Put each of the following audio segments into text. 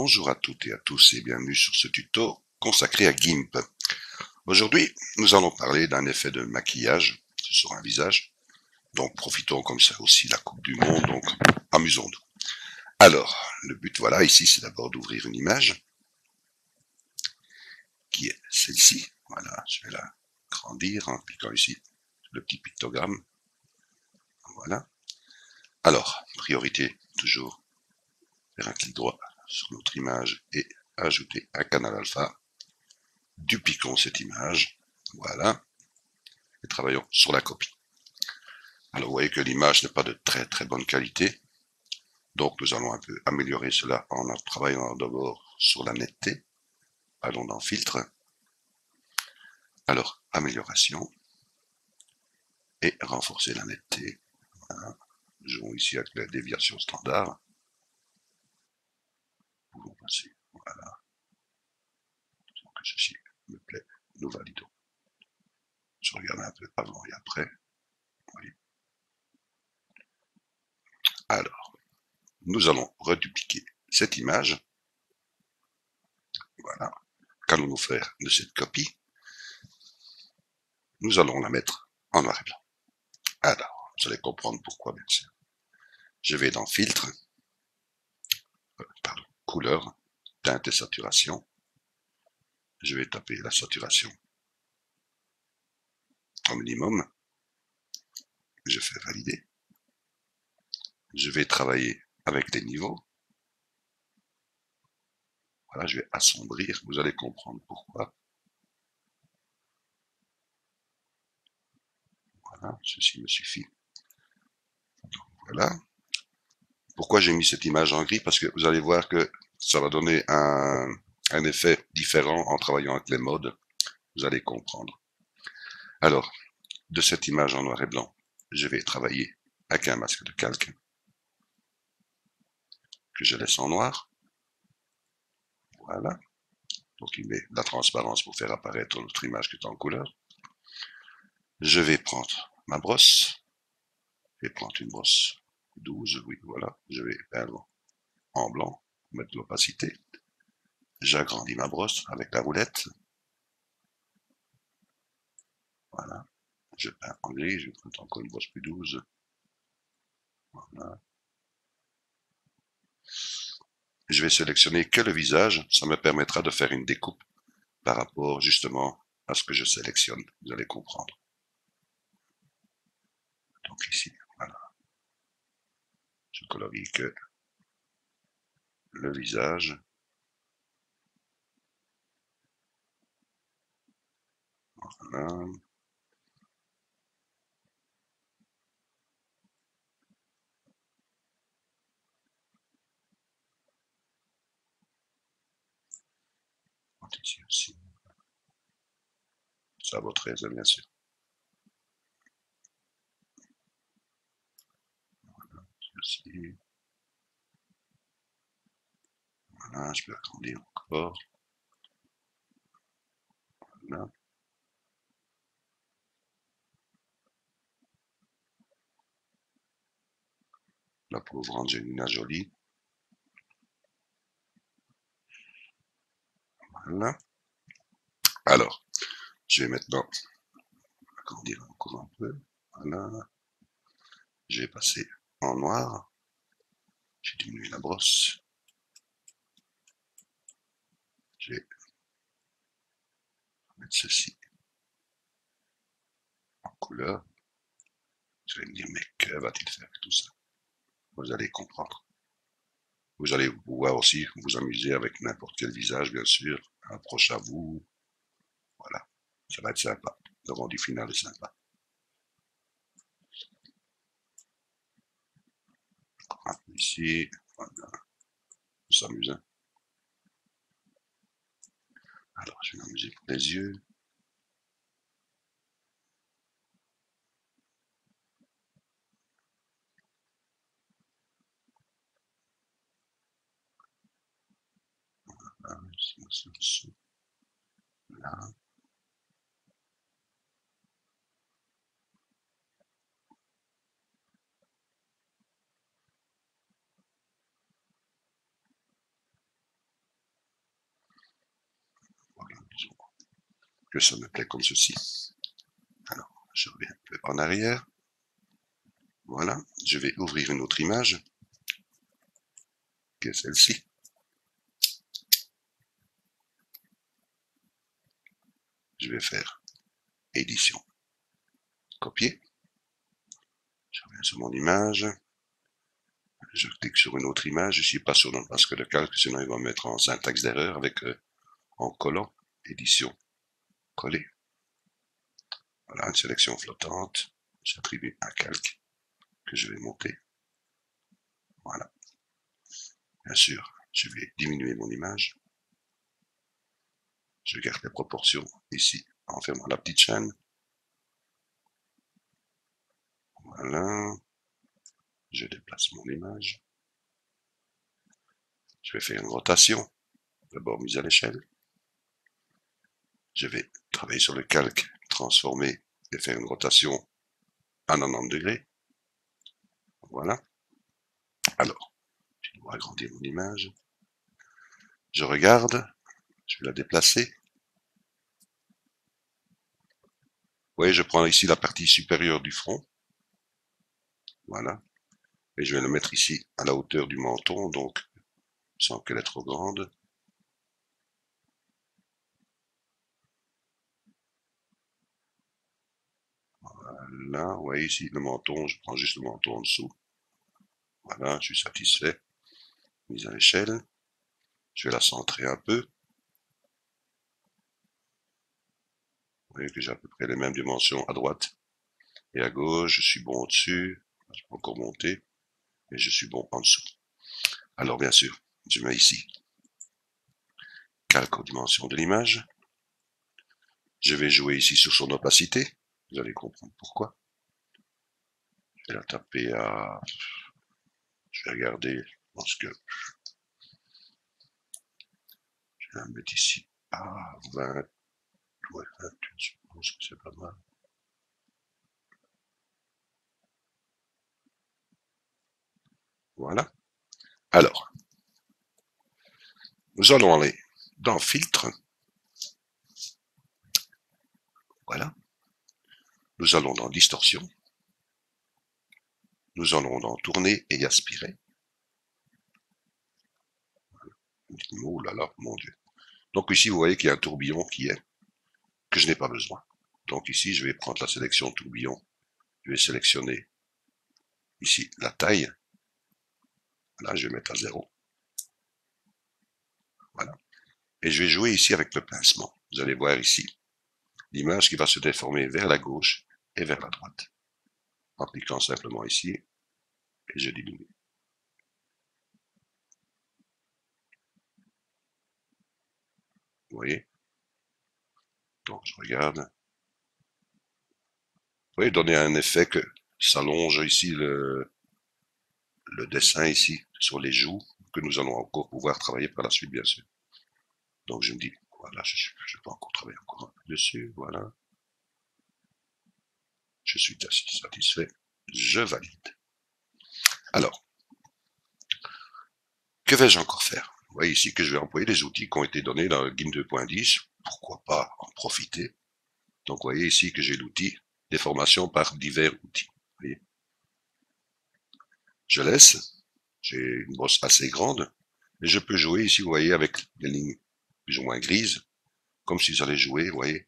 Bonjour à toutes et à tous et bienvenue sur ce tuto consacré à GIMP. Aujourd'hui, nous allons parler d'un effet de maquillage sur un visage. Donc profitons comme ça aussi de la Coupe du Monde, donc amusons-nous. Alors, le but voilà ici, c'est d'abord d'ouvrir une image qui est celle-ci. Voilà, je vais la grandir en cliquant ici le petit pictogramme. Voilà. Alors, priorité toujours faire un clic droit sur notre image et ajouter un canal alpha. Dupliquons cette image, voilà, et travaillons sur la copie. Alors vous voyez que l'image n'est pas de très très bonne qualité, donc nous allons un peu améliorer cela en travaillant d'abord sur la netteté. Allons dans filtre, alors amélioration, et renforcer la netteté. Voilà. Jouons ici avec la déviation standard. Nous pouvons passer, voilà, sans que ceci me plaît, nous validons. Je regarde un peu avant et après. Oui. Alors, nous allons redupliquer cette image. Voilà. Qu'allons-nous faire de cette copie? Nous allons la mettre en noir et blanc. Alors, vous allez comprendre pourquoi, bien sûr. Je vais dans filtre, couleur, teinte et saturation. Je vais taper la saturation au minimum. Je fais valider. Je vais travailler avec les niveaux. Voilà, je vais assombrir. Vous allez comprendre pourquoi. Voilà, ceci me suffit. Donc, voilà. Pourquoi j'ai mis cette image en gris? Parce que vous allez voir que ça va donner un effet différent en travaillant avec les modes. Vous allez comprendre. Alors, de cette image en noir et blanc, je vais travailler avec un masque de calque que je laisse en noir. Voilà. Donc il met de la transparence pour faire apparaître notre image qui est en couleur. Je vais prendre ma brosse. Je vais prendre une brosse 12, oui, voilà. Je vais peindre en blanc pour mettre de l'opacité. J'agrandis ma brosse avec la roulette. Voilà. Je peins en gris, je vais prendre encore une brosse plus 12. Voilà. Je vais sélectionner que le visage, ça me permettra de faire une découpe par rapport justement à ce que je sélectionne, vous allez comprendre. Donc ici, voilà, je colorie que le visage. Voilà. Ici aussi. Ça à votre aise, bien sûr. Ici. Voilà, je peux agrandir encore. Voilà. La pauvre Angelina Jolie. Voilà. Alors, je vais maintenant agrandir encore un peu. Voilà. Je vais passer en noir. J'ai diminué la brosse. Je vais mettre ceci en couleur. Vous allez me dire, mais que va-t-il faire avec tout ça? Vous allez comprendre. Vous allez pouvoir aussi vous amuser avec n'importe quel visage, bien sûr. Approche à vous. Voilà. Ça va être sympa. Le rendu final est sympa. Un peu ici. Voilà. On s'amuse. Hein. Alors, je vais m'amuser pour les yeux. Là, ici, là. que ça me plaît comme ceci. Alors, je reviens un peu en arrière. Voilà, je vais ouvrir une autre image, qui est celle-ci. Je vais faire édition, copier. Je reviens sur mon image. Je clique sur une autre image, ici pas sur le masque de calque, sinon il va me mettre en syntaxe d'erreur avec en collant, édition, coller. Voilà, une sélection flottante. J'attribue un calque que je vais monter. Voilà. Bien sûr, je vais diminuer mon image. Je garde les proportions ici en fermant la petite chaîne. Voilà. Je déplace mon image. Je vais faire une rotation. D'abord mise à l'échelle. Je vais travailler sur le calque, transformer et faire une rotation à 90 degrés. Voilà. Alors, je dois agrandir mon image. Je regarde. Je vais la déplacer. Vous voyez, je prends ici la partie supérieure du front. Voilà. Et je vais le mettre ici à la hauteur du menton, donc sans qu'elle est trop grande. Voilà, vous voyez ici le menton, je prends juste le menton en dessous. Voilà, je suis satisfait. Mise à l'échelle. Je vais la centrer un peu. Vous voyez que j'ai à peu près les mêmes dimensions à droite et à gauche. Je suis bon au-dessus. Je peux encore monter. Et je suis bon en dessous. Alors bien sûr, je mets ici calque aux dimensions de l'image. Je vais jouer ici sur son opacité. Vous allez comprendre pourquoi. Je vais la taper à... Je vais regarder, je pense que... Je vais la mettre ici à 20... Ouais, 28, je pense que c'est pas mal. Voilà. Alors, nous allons aller dans Filtre. Voilà. Nous allons dans Distorsion. Nous allons dans Tourner et Aspirer. Oh là là, mon Dieu. Donc ici, vous voyez qu'il y a un tourbillon qui est que je n'ai pas besoin. Donc ici, je vais prendre la sélection tourbillon. Je vais sélectionner ici la taille. Là, je vais mettre à 0. Voilà. Et je vais jouer ici avec le pincement. Vous allez voir ici l'image qui va se déformer vers la gauche et vers la droite. En cliquant simplement ici, et je diminue. Vous voyez? Donc je regarde. Vous voyez, donner un effet que s'allonge ici le dessin ici sur les joues, que nous allons encore pouvoir travailler par la suite, bien sûr. Donc je me dis, voilà, je peux encore travailler encore un peu dessus, voilà. Je suis satisfait, je valide. Alors, que vais-je encore faire? Vous voyez ici que je vais employer les outils qui ont été donnés dans le GIMP 2.10, pourquoi pas en profiter. Donc vous voyez ici que j'ai l'outil déformation par divers outils. Vous voyez, je laisse, j'ai une brosse assez grande, et je peux jouer ici, vous voyez, avec des lignes plus ou moins grises, comme si j'allais jouer, vous voyez,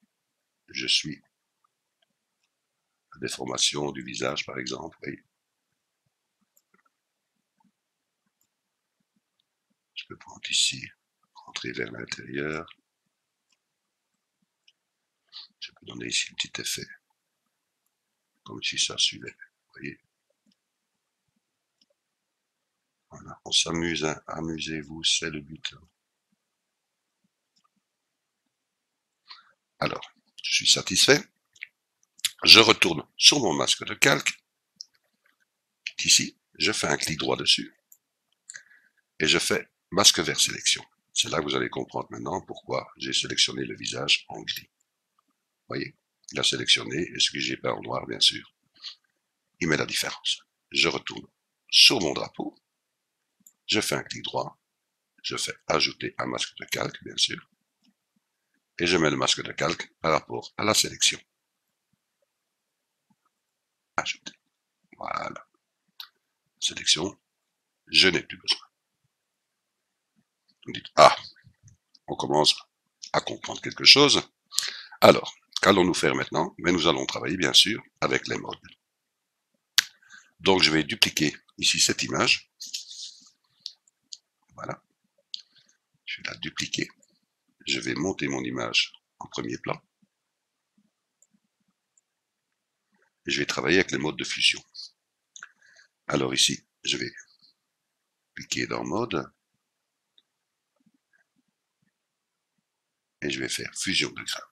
je suis la déformation du visage par exemple, vous voyez. Je peux prendre ici, rentrer vers l'intérieur, je peux donner ici un petit effet, comme si ça suivait, vous voyez. Voilà, on s'amuse, hein. Amusez-vous, c'est le but. Alors, je suis satisfait. Je retourne sur mon masque de calque, ici, je fais un clic droit dessus, et je fais masque vert sélection. C'est là que vous allez comprendre maintenant pourquoi j'ai sélectionné le visage en gris. Vous voyez, il a sélectionné, et ce que j'ai pas en noir, bien sûr, il met la différence. Je retourne sur mon drapeau, je fais un clic droit, je fais ajouter un masque de calque, bien sûr, et je mets le masque de calque par rapport à la sélection. Ajouter. Voilà. Sélection. Je n'ai plus besoin. Vous dites, ah, on commence à comprendre quelque chose. Alors, qu'allons-nous faire maintenant? Mais nous allons travailler, bien sûr, avec les modes. Donc, je vais dupliquer ici cette image. Voilà. Je vais la dupliquer. Je vais monter mon image en premier plan. Et je vais travailler avec les modes de fusion. Alors ici, je vais cliquer dans mode. Et je vais faire fusion de grains.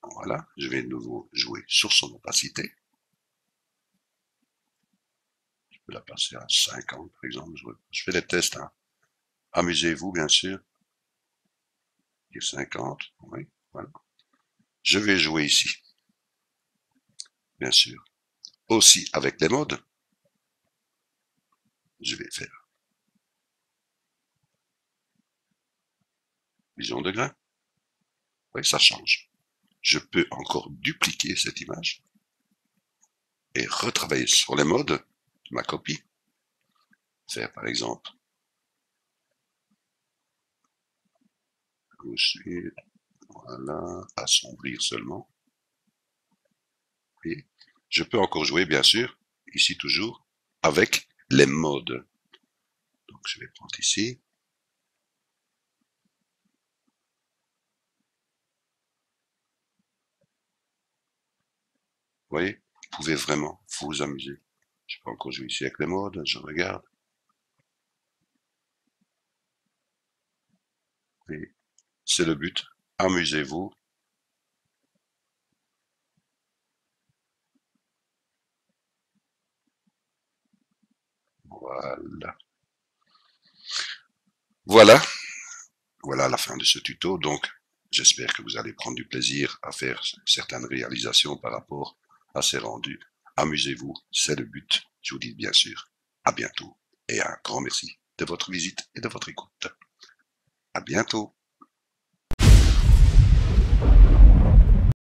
Voilà, je vais de nouveau jouer sur son opacité. Je peux la passer à 50 par exemple. Je fais des tests. Hein. Amusez-vous bien sûr. 50, oui, voilà. Je vais jouer ici. Bien sûr. Aussi avec les modes. Je vais faire fusion de grains. Oui, ça change. Je peux encore dupliquer cette image et retravailler sur les modes de ma copie. Faire par exemple voilà, assombrir seulement. Et je peux encore jouer, bien sûr, ici toujours, avec les modes. Donc je vais prendre ici. Vous voyez, vous pouvez vraiment vous amuser. Je peux encore jouer ici avec les modes, je regarde. Et c'est le but. Amusez-vous. Voilà. Voilà. Voilà la fin de ce tuto. Donc, j'espère que vous allez prendre du plaisir à faire certaines réalisations par rapport à ces rendus. Amusez-vous, c'est le but. Je vous dis bien sûr à bientôt et un grand merci de votre visite et de votre écoute. À bientôt.